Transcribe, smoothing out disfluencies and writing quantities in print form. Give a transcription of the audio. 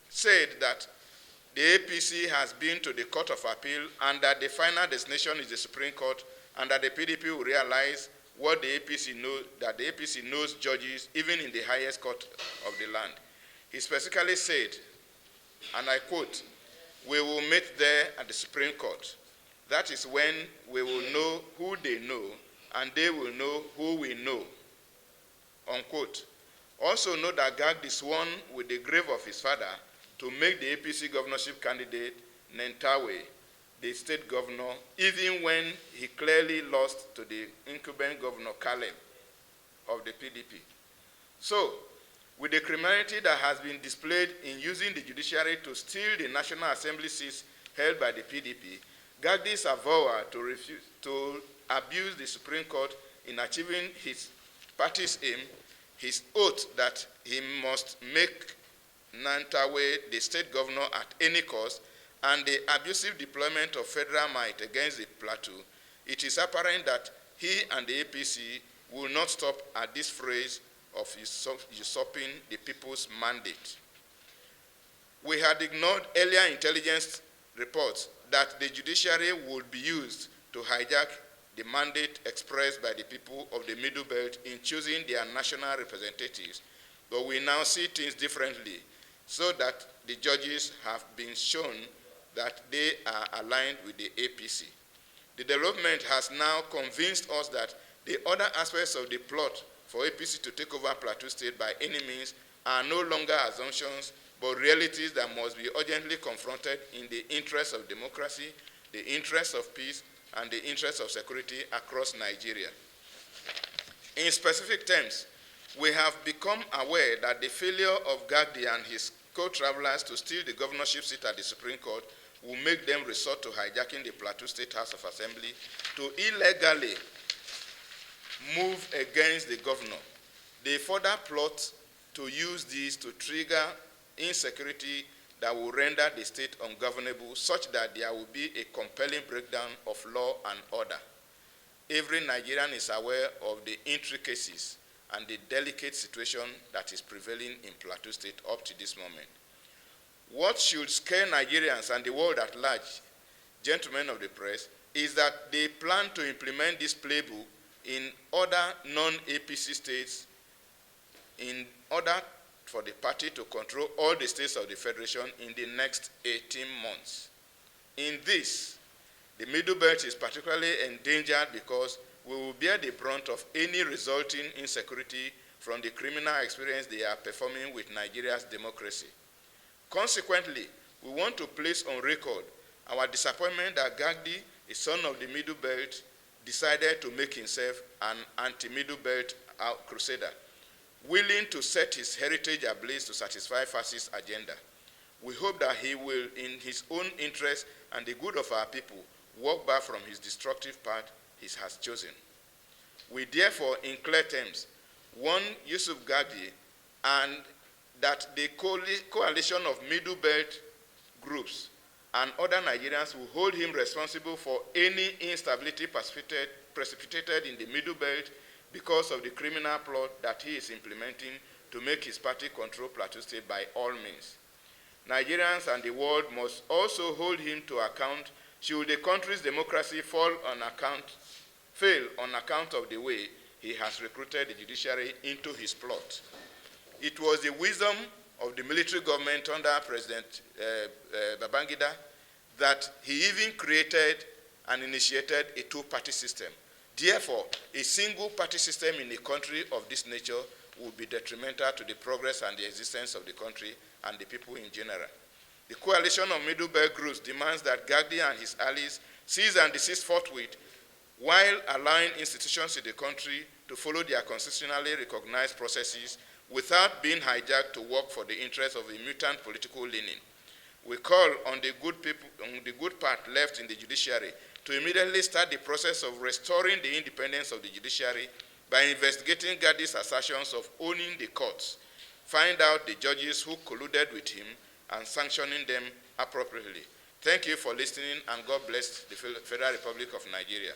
said that the APC has been to the Court of Appeal and that the final destination is the Supreme Court, and that the PDP will realize what the APC knows, that the APC knows judges even in the highest court of the land. He specifically said, and I quote, "We will meet there at the Supreme Court. That is when we will know who they know, and they will know who we know," unquote. Also note that Gagdi sworn with the grave of his father to make the APC governorship candidate Nentawe the state governor, even when he clearly lost to the incumbent governor Caleb of the PDP. So, with the criminality that has been displayed in using the judiciary to steal the National Assembly seats held by the PDP, Gagdi's avowal to abuse the Supreme Court in achieving his party's aim, his oath that he must make Nantawe the state governor at any cost, and the abusive deployment of federal might against the Plateau, it is apparent that he and the APC will not stop at this phrase of usurping the people's mandate. We had ignored earlier intelligence reports that the judiciary would be used to hijack the mandate expressed by the people of the Middle Belt in choosing their national representatives, but we now see things differently, so that the judges have been shown that they are aligned with the APC. The development has now convinced us that the other aspects of the plot for APC to take over Plateau State by any means are no longer assumptions, but realities that must be urgently confronted in the interest of democracy, the interest of peace, and the interest of security across Nigeria. In specific terms, we have become aware that the failure of Gagdi and his co-travelers to steal the governorship seat at the Supreme Court will make them resort to hijacking the Plateau State House of Assembly to illegally move against the governor. They further plot to use this to trigger insecurity that will render the state ungovernable, such that there will be a compelling breakdown of law and order. Every Nigerian is aware of the intricacies and the delicate situation that is prevailing in Plateau State up to this moment. What should scare Nigerians and the world at large, gentlemen of the press, is that they plan to implement this playbook in other non-APC states in order for the party to control all the states of the Federation in the next 18 months. In this, the Middle Belt is particularly endangered because we will bear the brunt of any resulting insecurity from the criminal experience they are performing with Nigeria's democracy. Consequently, we want to place on record our disappointment that Gagdi, a son of the Middle Belt, decided to make himself an anti-Middle Belt crusader, willing to set his heritage ablaze to satisfy fascist agenda. We hope that he will, in his own interest and the good of our people, walk back from his destructive path he has chosen. We therefore, in clear terms, warn Yusuf Gagdi and that the coalition of Middle Belt groups and other Nigerians will hold him responsible for any instability precipitated in the Middle Belt because of the criminal plot that he is implementing to make his party control Plateau State by all means. Nigerians and the world must also hold him to account should the country's democracy fail on account of the way he has recruited the judiciary into his plot. It was the wisdom of the military government under President Babangida that he even created and initiated a two-party system. Therefore, a single-party system in a country of this nature would be detrimental to the progress and the existence of the country and the people in general. The coalition of Middle Belt groups demands that Gagdi and his allies cease and desist forthwith while allowing institutions in the country to follow their constitutionally recognized processes without being hijacked to work for the interests of a mutant political leaning. We call on the good part left in the judiciary to immediately start the process of restoring the independence of the judiciary by investigating Gagdi's assertions of owning the courts, find out the judges who colluded with him, and sanctioning them appropriately. Thank you for listening, and God bless the Federal Republic of Nigeria.